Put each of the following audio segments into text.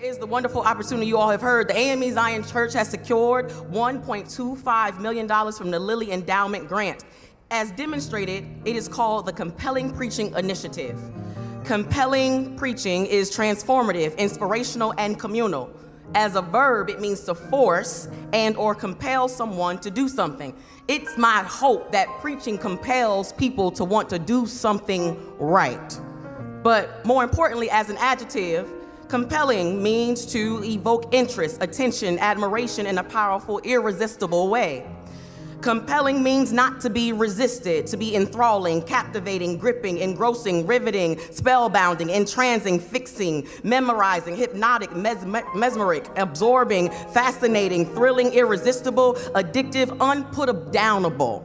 is the wonderful opportunity you all have heard. The A.M.E Zion Church has secured $1.25 million from the Lilly Endowment Grant. As demonstrated, it is called the Compelling Preaching Initiative. Compelling preaching is transformative, inspirational, and communal. As a verb, it means to force and or compel someone to do something. It's my hope that preaching compels people to want to do something right. But more importantly, as an adjective, compelling means to evoke interest, attention, admiration in a powerful, irresistible way. Compelling means not to be resisted, to be enthralling, captivating, gripping, engrossing, riveting, spellbounding, entrancing, fixing, memorizing, hypnotic, mesmeric, absorbing, fascinating, thrilling, irresistible, addictive, unputdownable.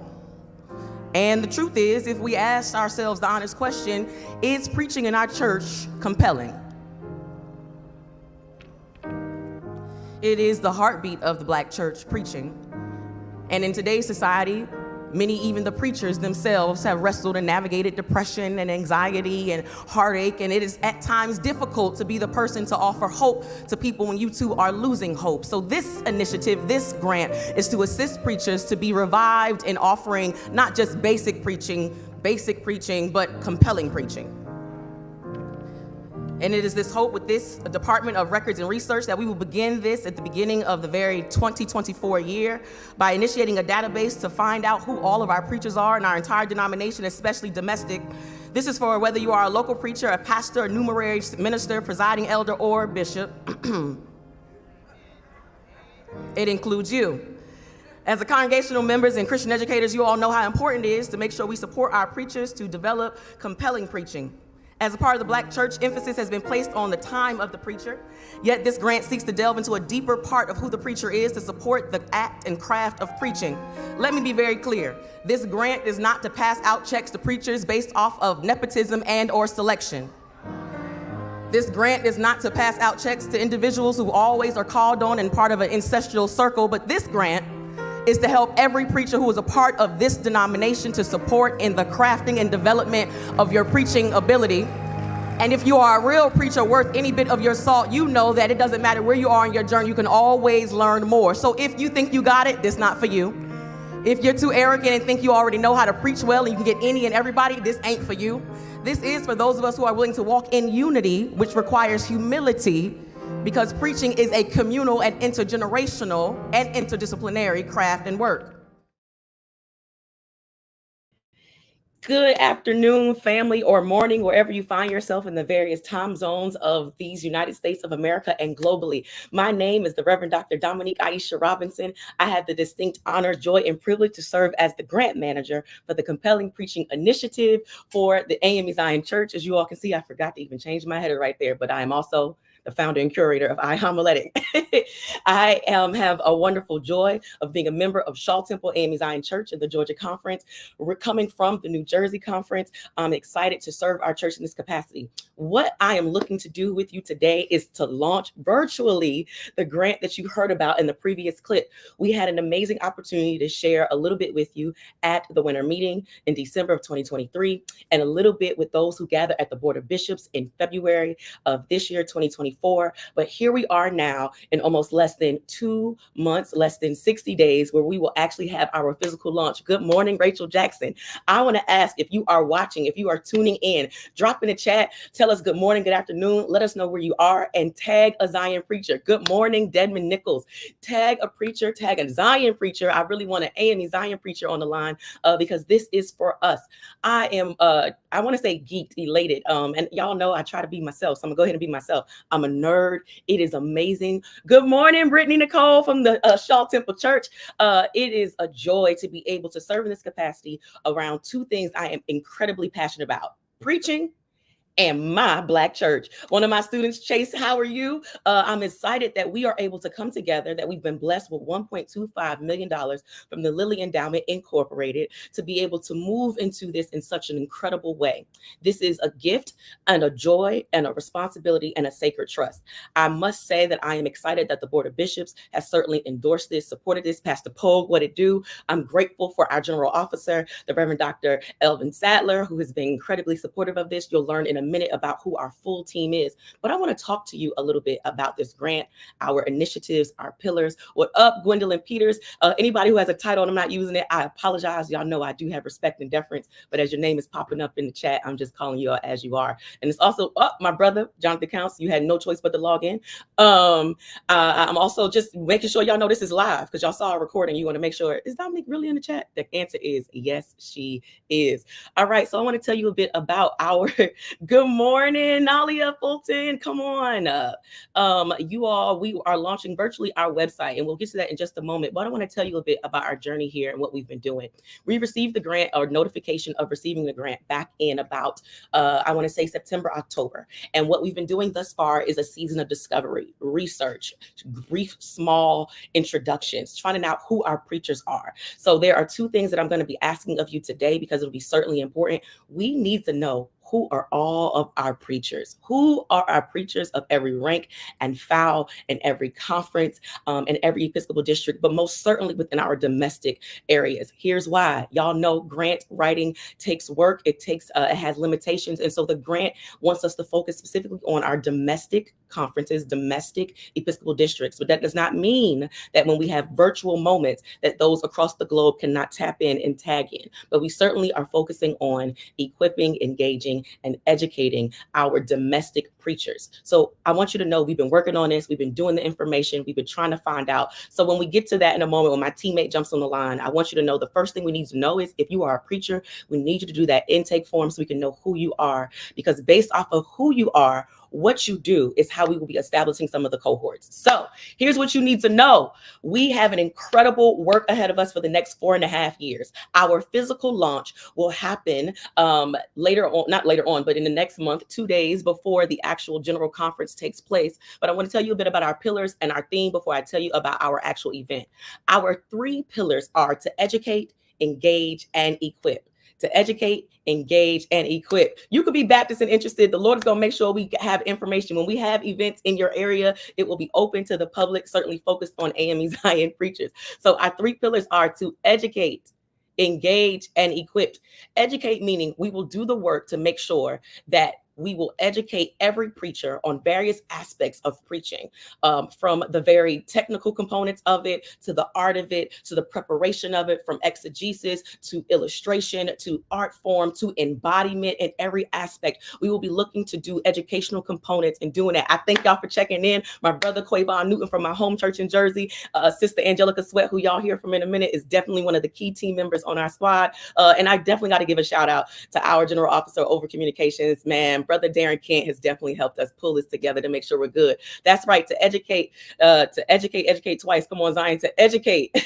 And the truth is, if we ask ourselves the honest question, is preaching in our church compelling? It is the heartbeat of the Black church, preaching. And in today's society, many, even the preachers themselves, have wrestled and navigated depression and anxiety and heartache, and it is at times difficult to be the person to offer hope to people when you too are losing hope. So this initiative, this grant, is to assist preachers to be revived in offering not just basic preaching, but compelling preaching. And it is this hope with this Department of Records and Research that we will begin this at the beginning of the very 2024 year by initiating a database to find out who all of our preachers are in our entire denomination, especially domestic. This is for whether you are a local preacher, a pastor, a numerary minister, presiding elder, or bishop. It includes you. As a congregational members and Christian educators, you all know how important it is to make sure we support our preachers to develop compelling preaching. As a part of the Black church, emphasis has been placed on the time of the preacher, yet this grant seeks to delve into a deeper part of who the preacher is to support the act and craft of preaching. Let me be very clear. This grant is not to pass out checks to preachers based off of nepotism and or selection. This grant is not to pass out checks to individuals who always are called on and part of an ancestral circle, but this grant is to help every preacher who is a part of this denomination to support in the crafting and development of your preaching ability. And if you are a real preacher worth any bit of your salt, you know that it doesn't matter where you are in your journey, you can always learn more. So if you think you got it, this not for you. If you're too arrogant and think you already know how to preach well and you can get any and everybody, this ain't for you. This is for those of us who are willing to walk in unity, which requires humility, because preaching is a communal and intergenerational and interdisciplinary craft and work. Good afternoon, family, or morning, wherever you find yourself in the various time zones of these United States of America and globally. My name is the Reverend Dr. Dominique Aisha Robinson. I have the distinct honor, joy, and privilege to serve as the grant manager for the Compelling Preaching Initiative for the A.M.E Zion Church. As you all can see, I forgot to even change my header right there, but I am also the founder and curator of iHomiletic. I have a wonderful joy of being a member of Shaw Temple A.M.E Zion Church in the Georgia Conference. We're coming from the New Jersey Conference. I'm excited to serve our church in this capacity. What I am looking to do with you today is to launch virtually the grant that you heard about in the previous clip. We had an amazing opportunity to share a little bit with you at the winter meeting in December of 2023, and a little bit with those who gather at the Board of Bishops in February of this year, 2024. But here we are now in almost less than 2 months, less than 60 days, where we will actually have our physical launch. Good morning, Rachel Jackson. I want to ask, if you are watching, if you are tuning in, drop in the chat, tell us good morning, good afternoon, let us know where you are, and tag a Zion preacher. Good morning, Dedmond Nichols. Tag a preacher, tag a Zion preacher. I really want an A.M.E Zion preacher on the line because this is for us. I am, I want to say geeked, elated, and y'all know I try to be myself, so I'm gonna go ahead and be myself. I'm a nerd. It is amazing. Good morning, Brittany Nicole from the Shaw Temple Church. It is a joy to be able to serve in this capacity around two things I am incredibly passionate about: preaching and my Black church. One of my students, Chase, how are you? I'm excited that we are able to come together, that we've been blessed with $1.25 million from the Lilly Endowment Incorporated to be able to move into this in such an incredible way. This is a gift and a joy and a responsibility and a sacred trust. I must say that I am excited that the Board of Bishops has certainly endorsed this, supported this. Pastor Pogue, what it do? I'm grateful for our General Officer, the Reverend Dr. Elvin Sadler, who has been incredibly supportive of this. You'll learn in a minute about who our full team is. But I want to talk to you a little bit about this grant, our initiatives, our pillars. What up, Gwendolyn Peters? Anybody who has a title and I'm not using it, I apologize. Y'all know I do have respect and deference, but as your name is popping up in the chat, I'm just calling you as you are. And it's also my brother, Jonathan Counts. You had no choice but to log in. I'm also just making sure y'all know this is live because y'all saw a recording. You want to make sure, is Dominique really in the chat? The answer is yes, she is. All right, so I want to tell you a bit about our good morning, Nalia Fulton. Come on. We are launching virtually our website, and we'll get to that in just a moment. But I want to tell you a bit about our journey here and what we've been doing. We received the grant or notification of receiving the grant back in about, I want to say September, October. And what we've been doing thus far is a season of discovery, research, brief, small introductions, finding out who our preachers are. So there are two things that I'm going to be asking of you today because it'll be certainly important. We need to know who are all of our preachers? Who are our preachers of every rank and file in every conference, in every Episcopal district, but most certainly within our domestic areas? Here's why. Y'all know grant writing takes work. It has limitations. And so the grant wants us to focus specifically on our domestic conferences, domestic Episcopal districts. But that does not mean that when we have virtual moments that those across the globe cannot tap in and tag in. But we certainly are focusing on equipping, engaging, and educating our domestic preachers. So I want you to know we've been working on this. We've been doing the information. We've been trying to find out. So when we get to that in a moment, when my teammate jumps on the line, I want you to know the first thing we need to know is if you are a preacher, we need you to do that intake form so we can know who you are. Because based off of who you are, what you do is how we will be establishing some of the cohorts. So here's what you need to know. We have an incredible work ahead of us for the next 4.5 years. Our physical launch will happen not later on, but in the next month, 2 days before the actual general conference takes place. But I want to tell you a bit about our pillars and our theme before I tell you about our actual event. Our 3 pillars are to educate, engage, and equip. To educate, engage, and equip. You could be Baptist and interested. The Lord is going to make sure we have information. When we have events in your area, it will be open to the public, certainly focused on A.M.E Zion preachers. So our 3 pillars are to educate, engage, and equip. Educate meaning we will do the work to make sure that we will educate every preacher on various aspects of preaching, from the very technical components of it, to the art of it, to the preparation of it, from exegesis to illustration, to art form, to embodiment in every aspect. We will be looking to do educational components and doing that. I thank y'all for checking in. My brother Quavon Newton from my home church in Jersey, Sister Angelica Sweat, who y'all hear from in a minute, is definitely one of the key team members on our squad. And I definitely got to give a shout out to our General Officer over Communications, man. Brother Darren Kent has definitely helped us pull this together to make sure we're good. That's right. To educate twice. Come on, Zion. To educate,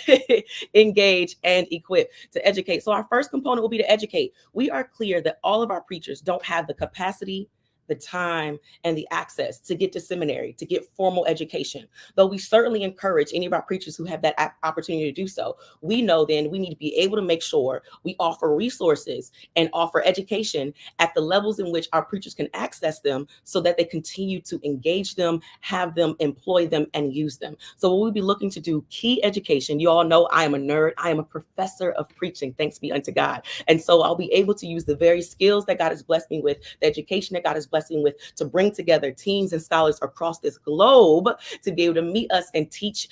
engage, and equip. To educate. So our first component will be to educate. We are clear that all of our preachers don't have the capacity, the time, and the access to get to seminary, to get formal education. Though we certainly encourage any of our preachers who have that opportunity to do so, we know then we need to be able to make sure we offer resources and offer education at the levels in which our preachers can access them so that they continue to engage them, have them, employ them, and use them. So we'll be looking to do key education. You all know I am a nerd. I am a professor of preaching, thanks be unto God. And so I'll be able to use the very skills that God has blessed me with, the education that God has blessed me with, to bring together teams and scholars across this globe to be able to meet us and teach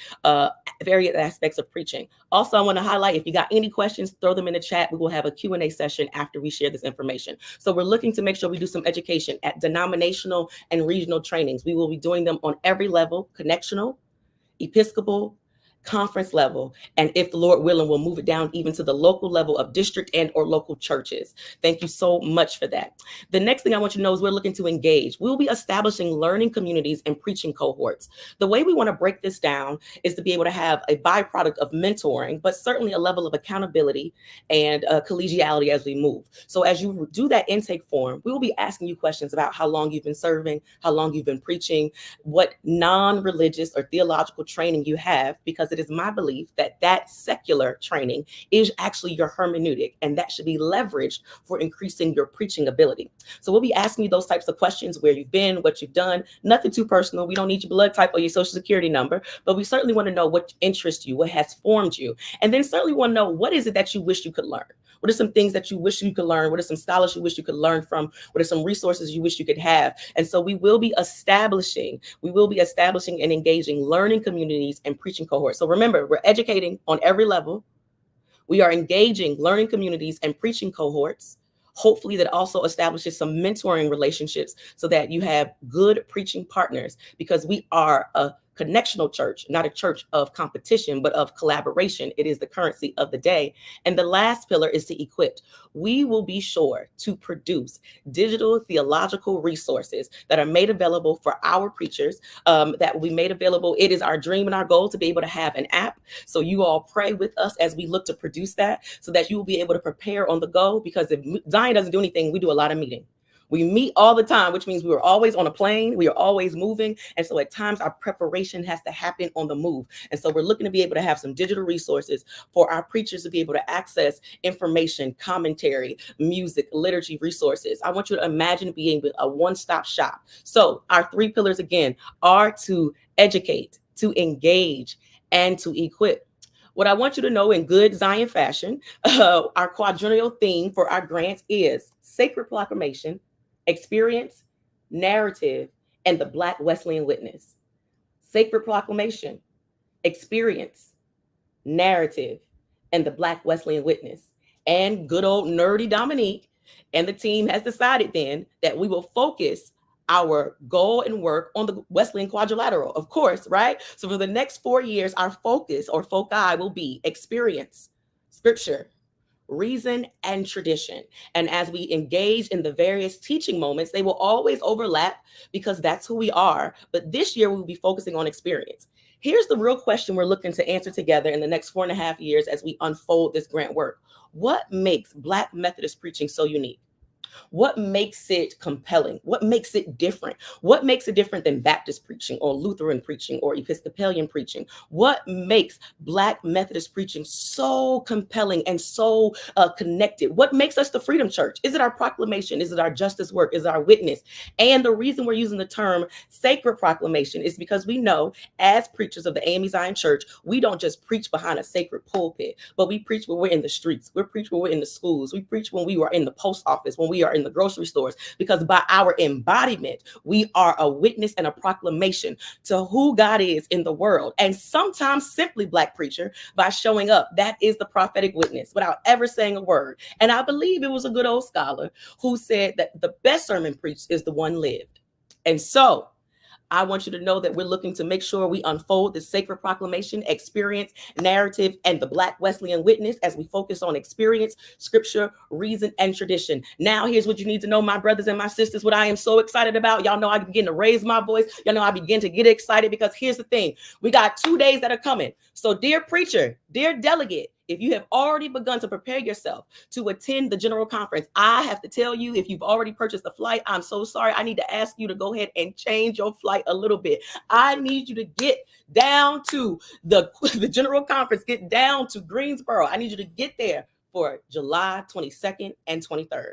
various aspects of preaching. Also, I want to highlight, if you got any questions, throw them in the chat. We will have a Q&A session after we share this information. So we're looking to make sure we do some education at denominational and regional trainings. We will be doing them on every level: connectional, Episcopal, conference level, and if the Lord willing, we'll move it down even to the local level of district and or local churches. Thank you so much for that. The next thing I want you to know is we're looking to engage. We'll be establishing learning communities and preaching cohorts. The way we want to break this down is to be able to have a byproduct of mentoring, but certainly a level of accountability and collegiality as we move. So as you do that intake form, we will be asking you questions about how long you've been serving, how long you've been preaching, what non-religious or theological training you have, because it is my belief that that secular training is actually your hermeneutic, and that should be leveraged for increasing your preaching ability. So we'll be asking you those types of questions: where you've been, what you've done. Nothing too personal. We don't need your blood type or your social security number, but we certainly want to know what interests you, what has formed you, and then certainly want to know what is it that you wish you could learn. What are some things that you wish you could learn? What are some scholars you wish you could learn from? What are some resources you wish you could have? And so we will be establishing and engaging learning communities and preaching cohorts. So remember, we're educating on every level. We are engaging learning communities and preaching cohorts. Hopefully, that also establishes some mentoring relationships so that you have good preaching partners, because we are a connectional church, not a church of competition, but of collaboration. It is the currency of the day. And the last pillar is to equip. We will be sure to produce digital theological resources that are made available for our preachers, that will be made available. It is our dream and our goal to be able to have an app. So you all pray with us as we look to produce that, so that you will be able to prepare on the go. Because if Zion doesn't do anything, we do a lot of meeting. We meet all the time, which means we are always on a plane. We are always moving. And so at times our preparation has to happen on the move. And so we're looking to be able to have some digital resources for our preachers to be able to access information, commentary, music, liturgy resources. I want you to imagine being a one-stop shop. So our three pillars again are to educate, to engage, and to equip. What I want you to know in good Zion fashion, our quadrennial theme for our grants is sacred proclamation, experience, narrative, and the Black Wesleyan witness. Sacred proclamation, experience, narrative, and the Black Wesleyan witness. And good old nerdy Dominique and the team has decided then that we will focus our goal and work on the Wesleyan quadrilateral, of course, right? So for the next 4 years, our focus or foci will be experience, scripture, reason, and tradition. And as we engage in the various teaching moments, they will always overlap because that's who we are. But this year, we'll be focusing on experience. Here's the real question we're looking to answer together in the next 4.5 years as we unfold this grant work. What makes Black Methodist preaching so unique? What makes it compelling? What makes it different? What makes it different than Baptist preaching or Lutheran preaching or Episcopalian preaching? What makes Black Methodist preaching so compelling and so connected? What makes us the Freedom Church? Is it our proclamation? Is it our justice work? Is it our witness? And the reason we're using the term sacred proclamation is because we know as preachers of the A.M.E Zion Church, we don't just preach behind a sacred pulpit, but we preach when we're in the streets. We preach when we're in the schools. We preach when we are in the post office, when we are in the grocery stores, because by our embodiment, we are a witness and a proclamation to who God is in the world. And sometimes simply, Black preacher, by showing up, that is the prophetic witness without ever saying a word. And I believe it was a good old scholar who said that the best sermon preached is the one lived. And so I want you to know that we're looking to make sure we unfold the sacred proclamation, experience, narrative, and the Black Wesleyan witness as we focus on experience, scripture, reason, and tradition. Now, here's what you need to know, my brothers and my sisters, what I am so excited about. Y'all know I begin to raise my voice. Y'all know I begin to get excited because here's the thing. We got 2 days that are coming. So dear preacher, dear delegate, if you have already begun to prepare yourself to attend the general conference, I have to tell you, if you've already purchased a flight, I'm so sorry. I need to ask you to go ahead and change your flight a little bit. I need you to get down to the general conference, get down to Greensboro. I need you to get there for July 22nd and 23rd.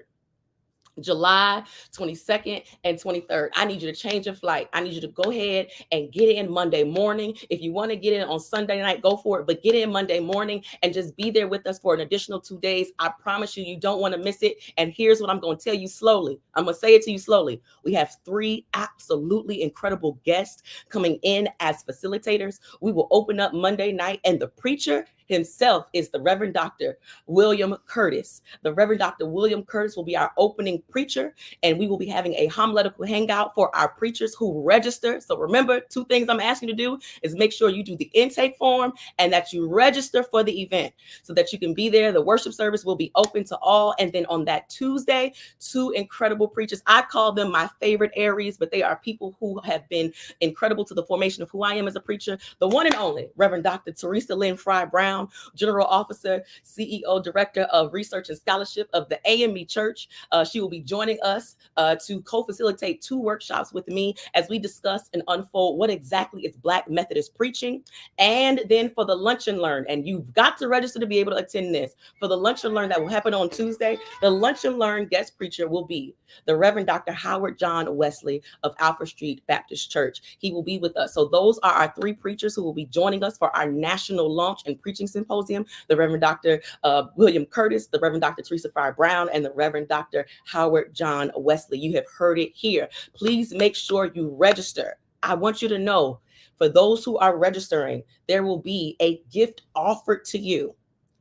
July 22nd and 23rd. I need you to change your flight. I need you to go ahead and get in Monday morning. If you want to get in on Sunday night, go for it, but get in Monday morning and just be there with us for an additional 2 days. I promise you, you don't want to miss it. And here's what I'm going to tell you slowly. I'm going to say it to you slowly. We have 3 absolutely incredible guests coming in as facilitators. We will open up Monday night, and the preacher himself is the Reverend Dr. William Curtis. The Reverend Dr. William Curtis will be our opening preacher, and we will be having a homiletical hangout for our preachers who register. So remember, 2 things I'm asking you to do is make sure you do the intake form and that you register for the event so that you can be there. The worship service will be open to all. And then on that Tuesday, 2 incredible preachers. I call them my favorite Aries, but they are people who have been incredible to the formation of who I am as a preacher. The one and only Reverend Dr. Teresa Lynn Fry Brown, Brown, General Officer, CEO, Director of Research and Scholarship of the A.M.E Church. She will be joining us to co-facilitate 2 workshops with me as we discuss and unfold what exactly is Black Methodist preaching. And then for the Lunch and Learn, and you've got to register to be able to attend this. For the Lunch and Learn that will happen on Tuesday, the Lunch and Learn guest preacher will be the Reverend Dr. Howard John Wesley of Alfred Street Baptist Church. He will be with us. So those are our 3 preachers who will be joining us for our national launch and preaching symposium: the Reverend Dr. William Curtis, the Reverend Dr. Teresa Fire Brown, and the Reverend Dr. Howard John Wesley. You have heard it here. Please make sure you register. I want you to know, for those who are registering, there will be a gift offered to you,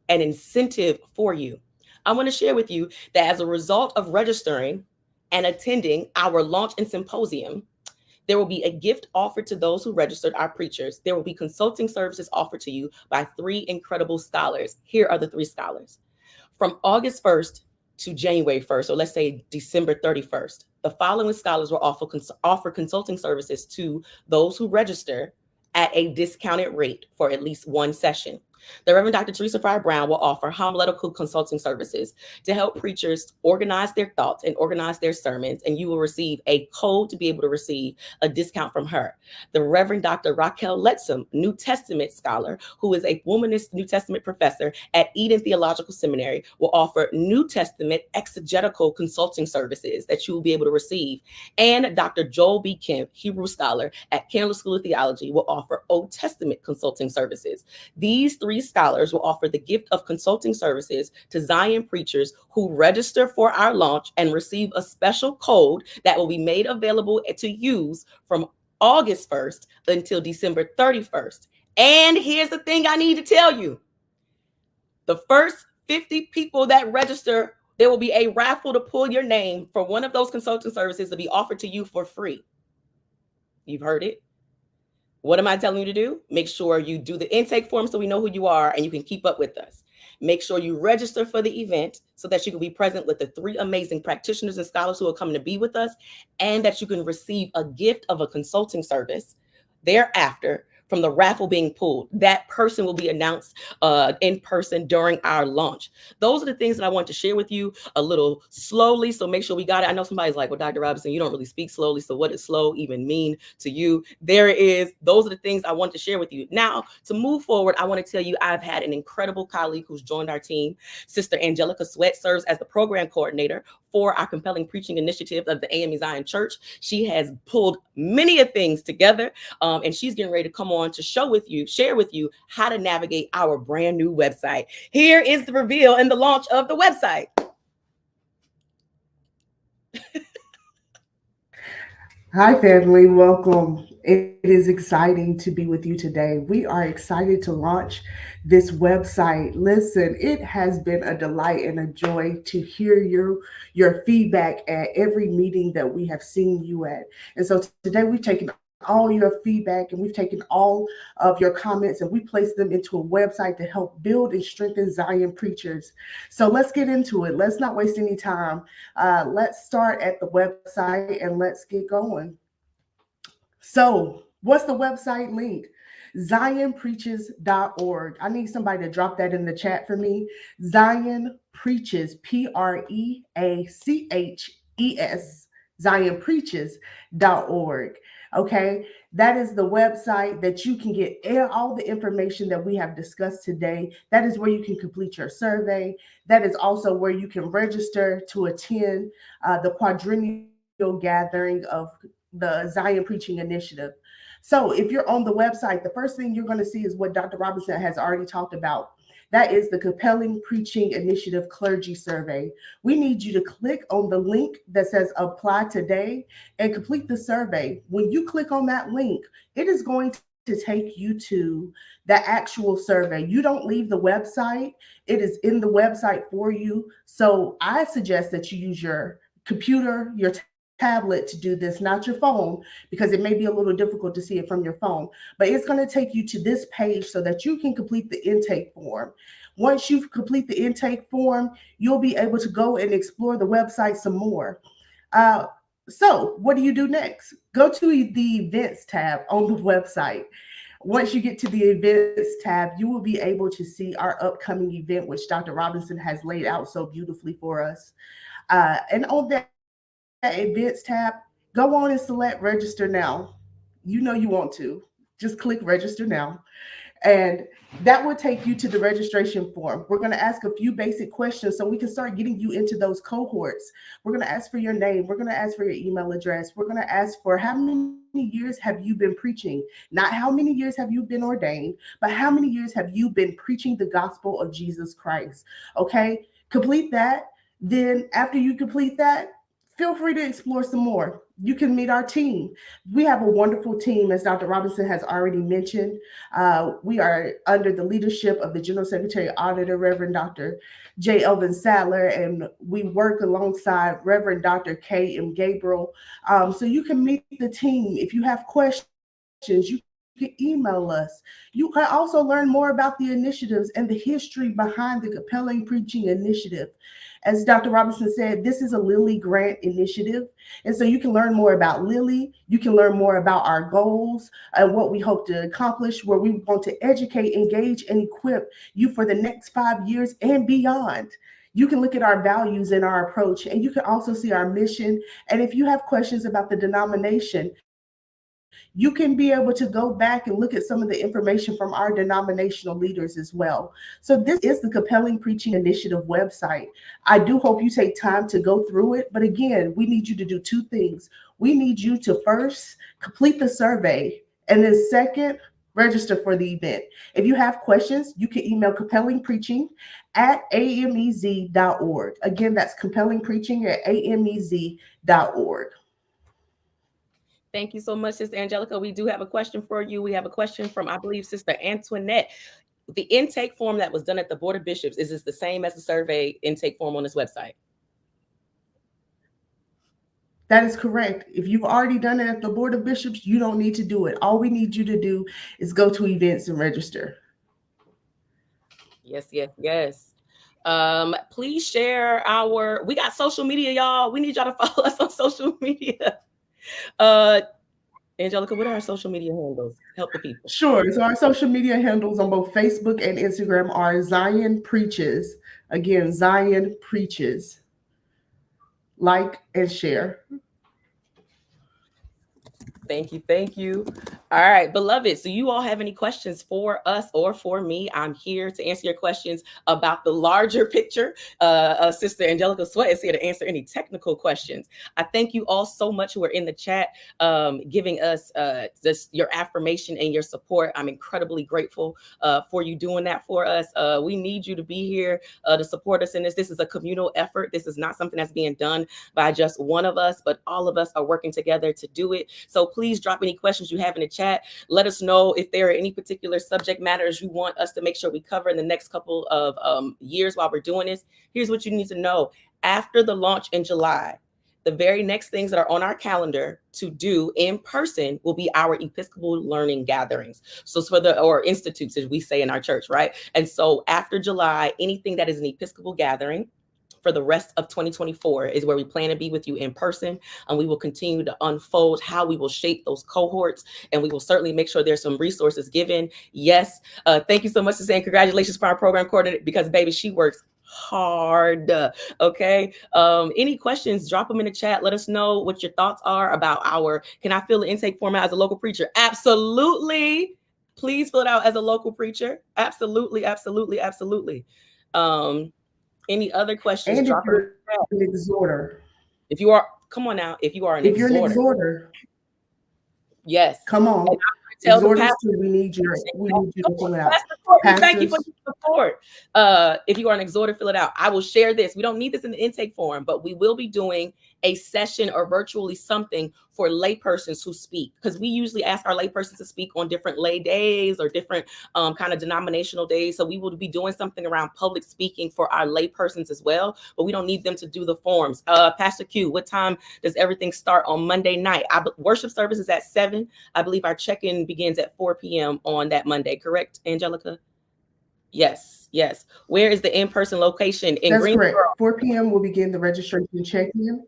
an incentive for you. I want to share with you that as a result of registering and attending our launch and symposium, there will be a gift offered to those who registered, our preachers. There will be consulting services offered to you by 3 incredible scholars. Here are the 3 scholars. From August 1st to January 1st, or let's say December 31st, the following scholars will offer consulting services to those who register at a discounted rate for at least 1 session. The Reverend Dr. Teresa Fire Brown will offer homiletical consulting services to help preachers organize their thoughts and organize their sermons, and you will receive a code to be able to receive a discount from her. The Reverend Dr. Raquel Letzum, New Testament scholar, who is a womanist New Testament professor at Eden Theological Seminary, will offer New Testament exegetical consulting services that you will be able to receive. And Dr. Joel B. Kemp, Hebrew scholar at Candler School of Theology, will offer Old Testament consulting services. These 3 scholars will offer the gift of consulting services to Zion preachers who register for our launch and receive a special code that will be made available to use from August 1st until December 31st. And here's the thing I need to tell you. The first 50 people that register, there will be a raffle to pull your name for one of those consulting services to be offered to you for free. You've heard it. What am I telling you to do? Make sure you do the intake form so we know who you are and you can keep up with us. Make sure you register for the event so that you can be present with the 3 amazing practitioners and scholars who are coming to be with us, and that you can receive a gift of a consulting service thereafter from the raffle being pulled. That person will be announced in person during our launch. Those are the things that I want to share with you a little slowly, so make sure we got it. I know somebody's like, well, Dr. Robinson, you don't really speak slowly, so what does slow even mean to you? Those are the things I want to share with you. Now, to move forward, I want to tell you I've had an incredible colleague who's joined our team. Sister Angelica Sweat serves as the program coordinator for our compelling preaching initiative of the A.M.E Zion Church. She has pulled many of things together, and she's getting ready to come on to share with you how to navigate our brand new website. Here is the reveal and the launch of the website. Hi, family. Welcome. It is exciting to be with you today. We are excited to launch this website. Listen, it has been a delight and a joy to hear your feedback at every meeting that we have seen you at. And so today we've taken all your feedback and we've taken all of your comments and we placed them into a website to help build and strengthen Zion preachers. So let's get into it. Let's not waste any time. Let's start at the website and let's get going. So, what's the website link? Zionpreaches.org. I need somebody to drop that in the chat for me. Zion Preaches, Preaches, zionpreaches.org. Okay, that is the website that you can get all the information that we have discussed today. That is where you can complete your survey. That is also where you can register to attend the quadrennial gathering of the Zion Preaching Initiative. So, if you're on the website, the first thing you're going to see is what Dr. Robinson has already talked about. That is the Compelling Preaching Initiative Clergy Survey. We need you to click on the link that says apply today and complete the survey. When you click on that link, it is going to take you to the actual survey. You don't leave the website, it is in the website for you. So I suggest that you use your computer, your tablet to do this, not your phone, because it may be a little difficult to see it from your phone. But it's going to take you to this page so that you can complete the intake form. Once you complete the intake form, you'll be able to go and explore the website some more. Uh, so, what do you do next? Go to the events tab on the website. Once you get to the events tab, you will be able to see our upcoming event, which Dr. Robinson has laid out so beautifully for us. And on that events tab, go on and select register now. You know you want to. Just click register now. And that will take you to the registration form. We're going to ask a few basic questions so we can start getting you into those cohorts. We're going to ask for your name. We're going to ask for your email address. We're going to ask for how many years have you been preaching, not how many years have you been ordained, but how many years have you been preaching the gospel of Jesus Christ. Okay, complete that. Then, after you complete that, feel free to explore some more. You can meet our team. We have a wonderful team, as Dr. Robinson has already mentioned. We are under the leadership of the General Secretary Auditor, Reverend Dr. J. Elvin Sadler, and we work alongside Reverend Dr. K.M. Gabriel. So you can meet the team. If you have questions, you can email us. You can also learn more about the initiatives and the history behind the Compelling Preaching Initiative. As Dr. Robinson said, this is a Lilly Grant initiative. And so you can learn more about Lilly. You can learn more about our goals and what we hope to accomplish, where we want to educate, engage, and equip you for the next 5 years and beyond. You can look at our values and our approach, and you can also see our mission. And if you have questions about the denomination, you can be able to go back and look at some of the information from our denominational leaders as well. So, this is the Compelling Preaching Initiative website. I do hope you take time to go through it. But again, we need you to do two things. We need you to first complete the survey, and then second, register for the event. If you have questions, you can email compellingpreaching@amez.org. Again, that's compellingpreaching@amez.org. Thank you so much, Sister Angelica. We do have a question for you. We have a question from, I believe, Sister Antoinette. The intake form that was done at the Board of Bishops, is this the same as the survey intake form on this website? That is correct. If you've already done it at the Board of Bishops, you don't need to do it. All we need you to do is go to events and register. Yes, yes, yes. Please share we got social media, y'all. We need y'all to follow us on social media. Angelica, what are our social media handles? Help the people. Sure. So our social media handles on both Facebook and Instagram are Zion Preaches. Again, Zion Preaches. Like and share. Thank you. Thank you. All right, beloved. So, you all have any questions for us or for me? I'm here to answer your questions about the larger picture. Sister Angelica Sweat is here to answer any technical questions. I thank you all so much who are in the chat, giving us just your affirmation and your support. I'm incredibly grateful for you doing that for us. We need you to be here to support us in this. This is a communal effort. This is not something that's being done by just one of us, but all of us are working together to do it. So please drop any questions you have in the chat. Let us know if there are any particular subject matters you want us to make sure we cover in the next couple of years while we're doing this. Here's what you need to know. After the launch in July, the very next things that are on our calendar to do in person will be our Episcopal learning gatherings. So it's or institutes, as we say in our church, right? And so after July, anything that is an Episcopal gathering for the rest of 2024 is where we plan to be with you in person. And we will continue to unfold how we will shape those cohorts. And we will certainly make sure there's some resources given. Yes. Thank you so much for saying congratulations for our program coordinator, because baby, she works hard. Okay. Any questions, drop them in the chat. Let us know what your thoughts are about can I fill the intake format as a local preacher? Absolutely. Please fill it out as a local preacher. Absolutely. Absolutely. Absolutely. Any other questions? And if Drop it in you're the an chat. exhorter, If you are, come on now. If you are an if you're an exhorter, exhorter, yes. come on. And tell the Exhorters pastor. too, we need you to fill it out. Pastor Courtney, thank you for Pastors, your support. If you are an exhorter, fill it out. I will share this. We don't need this in the intake form, but we will be doing a session or virtually something for laypersons who speak, because we usually ask our laypersons to speak on different lay days or different kind of denominational days. So we will be doing something around public speaking for our laypersons as well, but we don't need them to do the forms. Pastor Q, what time does everything start on Monday night? Worship service is at 7. I believe our check-in begins at 4 p.m. on that Monday, correct, Angelica? Yes, yes. Where is the in-person location? In that's Greensboro. correct. 4 p.m. will begin the registration check-in.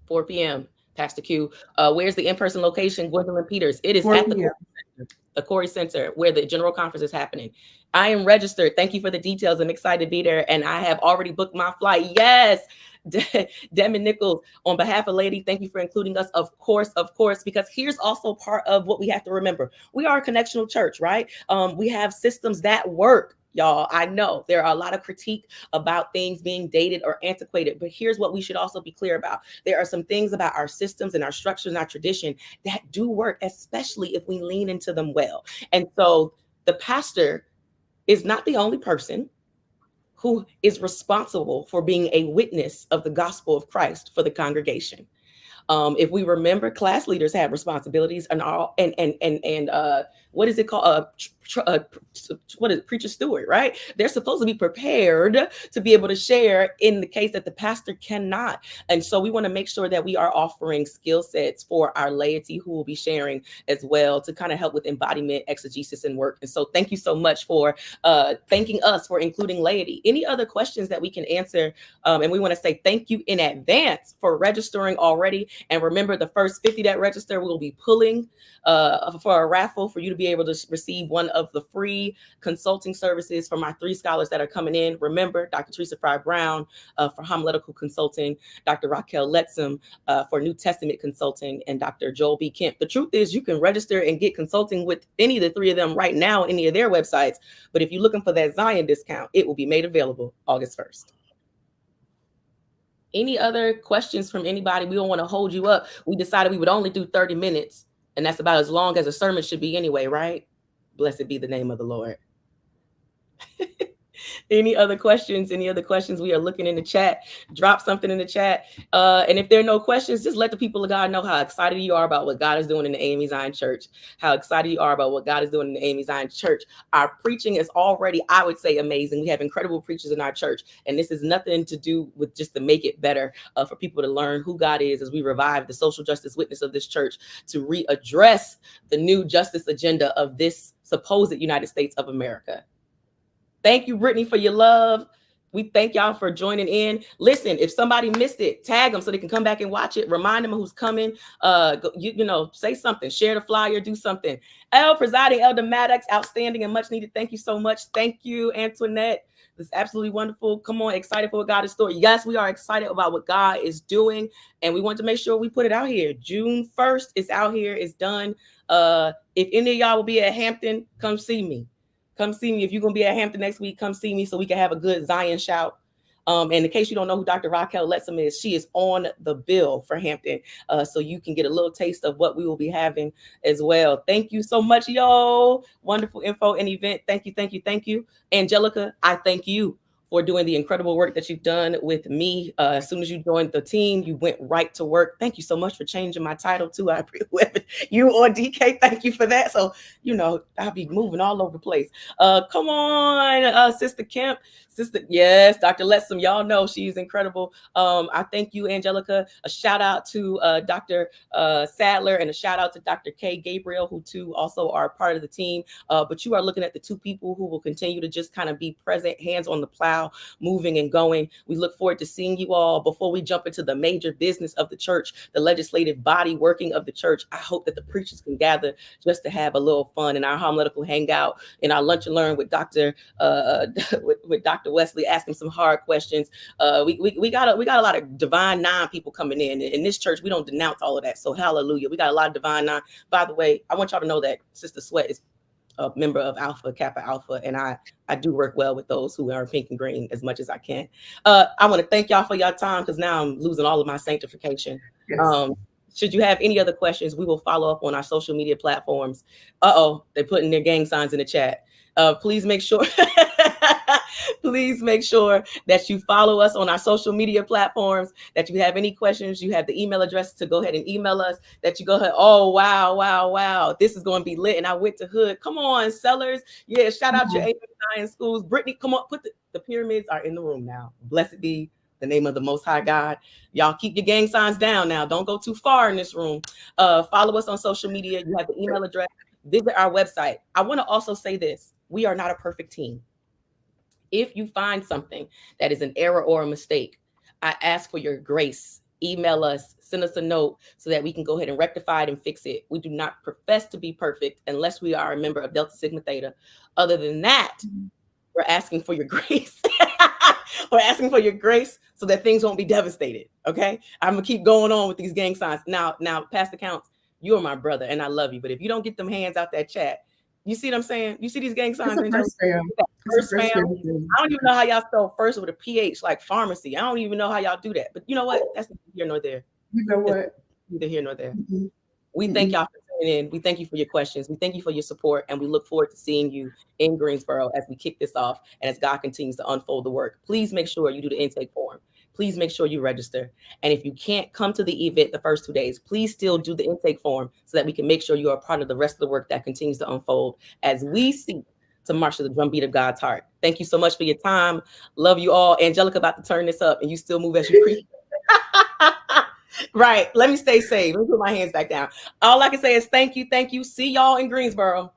4 p.m. Pastor Q. Where's the in-person location? Gwendolyn Peters. It is 4 at the p.m. Corey Center, where the general conference is happening. I am registered. Thank you for the details. I'm excited to be there, and I have already booked my flight. Yes, Demi Nichols, on behalf of Lady, thank you for including us. Of course, because here's also part of what we have to remember. We are a connectional church, right? We have systems that work. Y'all, I know there are a lot of critique about things being dated or antiquated, but here's what we should also be clear about. There are some things about our systems and our structures and our tradition that do work, especially if we lean into them well. And so the pastor is not the only person who is responsible for being a witness of the gospel of Christ for the congregation. If we remember, class leaders have responsibilities and all, and what is it called? What is it? Preacher steward, right? They're supposed to be prepared to be able to share in the case that the pastor cannot. And so we want to make sure that we are offering skill sets for our laity who will be sharing as well to kind of help with embodiment, exegesis, and work. And so thank you so much for thanking us for including laity. Any other questions that we can answer? And we want to say thank you in advance for registering already. And remember, the first 50 that register, we'll be pulling for a raffle for you to be able to receive one of the free consulting services from our 3 scholars that are coming in. Remember, Dr. Teresa Fry Brown for homiletical consulting, Dr. Raquel Letzum for New Testament consulting, and Dr. Joel B. Kemp. The truth is, you can register and get consulting with any of the 3 of them right now, any of their websites. But if you're looking for that Zion discount, it will be made available August 1st. Any other questions from anybody? We don't want to hold you up. We decided we would only do 30 minutes, and that's about as long as a sermon should be anyway, right? Blessed be the name of the Lord. Any other questions? Any other questions? We are looking in the chat. Drop something in the chat. And if there are no questions, just let the people of God know how excited you are about what God is doing in the A.M.E Zion Church. How excited you are about what God is doing in the A.M.E Zion Church. Our preaching is already, I would say, amazing. We have incredible preachers in our church. And this is nothing to do with just to make it better for people to learn who God is as we revive the social justice witness of this church to readdress the new justice agenda of this supposed United States of America. Thank you, Brittany, for your love. We thank y'all for joining in. Listen, if somebody missed it, tag them so they can come back and watch it. Remind them who's coming. You know, say something. Share the flyer. Do something. Presiding Elder Maddox, outstanding and much needed. Thank you so much. Thank you, Antoinette. It's absolutely wonderful. Come on, excited for what God is doing. Yes, we are excited about what God is doing, and we want to make sure we put it out here. June 1st is out here. It's done. If any of y'all will be at Hampton, come see me. Come see me. If you're going to be at Hampton next week, come see me so we can have a good Zion shout. And in case you don't know who Dr. Raquel Letzum is, she is on the bill for Hampton. So you can get a little taste of what we will be having as well. Thank you so much, yo. Wonderful info and event. Thank you, thank you, thank you. Angelica, I thank you for doing the incredible work that you've done with me. As soon as you joined the team, you went right to work. Thank you so much for changing my title too. I appreciate you or DK. Thank you for that. So, you know, I'll be moving all over the place. Come on, Sister Kemp. Sister, yes, Dr. Letzum, y'all know she's incredible. I thank you, Angelica. A shout out to Dr. Sadler and a shout out to Dr. K. Gabriel, who too also are part of the team. But you are looking at the 2 people who will continue to just kind of be present, hands on the plow, moving and going. We look forward to seeing you all before we jump into the major business of the church, the legislative body working of the church. I hope that the preachers can gather just to have a little fun in our homiletical hangout, in our lunch and learn with Dr. with Dr. Wesley, asking some hard questions. We got a lot of Divine Nine people coming in this church. We don't denounce all of that. So hallelujah. We got a lot of Divine Nine. By the way, I want y'all to know that Sister Sweat is a member of Alpha Kappa Alpha, and I do work well with those who are pink and green as much as I can. I want to thank y'all for your time because now I'm losing all of my sanctification. Yes. Should you have any other questions, we will follow up on our social media platforms. They're putting their gang signs in the chat. Please make sure please make sure that you follow us on our social media platforms, that you have any questions, you have the email address to go ahead and email us, that you go ahead, oh, wow. This is going to be lit. And I went to Hood. Come on, sellers. Yeah, shout out your A.M.E schools. Brittany, come on, put the pyramids are in the room now. Blessed be the name of the Most High God. Y'all keep your gang signs down now. Don't go too far in this room. Follow us on social media. You have the email address. Visit our website. I want to also say this. We are not a perfect team. If you find something that is an error or a mistake, I ask for your grace email us, send us a note so that we can go ahead and rectify it and fix it. We do not profess to be perfect unless we are a member of Delta Sigma Theta. Other than that, we're asking for your grace. We're asking for your grace so that things won't be devastated. Okay. I'm gonna keep going on with these gang signs. Now, Pastor Counts, you are my brother and I love you. But if you don't get them hands out that chat, you see what I'm saying? You see these gang It's signs, a Angela? first fam. It's a First first fam. fam thing. I don't even know how y'all spell first with a PH, like pharmacy. I don't even know how y'all do that. But you know what? That's neither here nor there. You know It's what? neither here nor there. Mm-mm. We thank Mm-mm. y'all for tuning in. We thank you for your questions. We thank you for your support. And we look forward to seeing you in Greensboro as we kick this off and as God continues to unfold the work. Please make sure you do the intake form. Please make sure you register. And if you can't come to the event the first 2 days, please still do the intake form so that we can make sure you are part of the rest of the work that continues to unfold as we seek to march to the drumbeat of God's heart. Thank you so much for your time. Love you all. Angelica about to turn this up and you still move as you preach. Right. Let me stay safe. Let me put my hands back down. All I can say is thank you. Thank you. See y'all in Greensboro.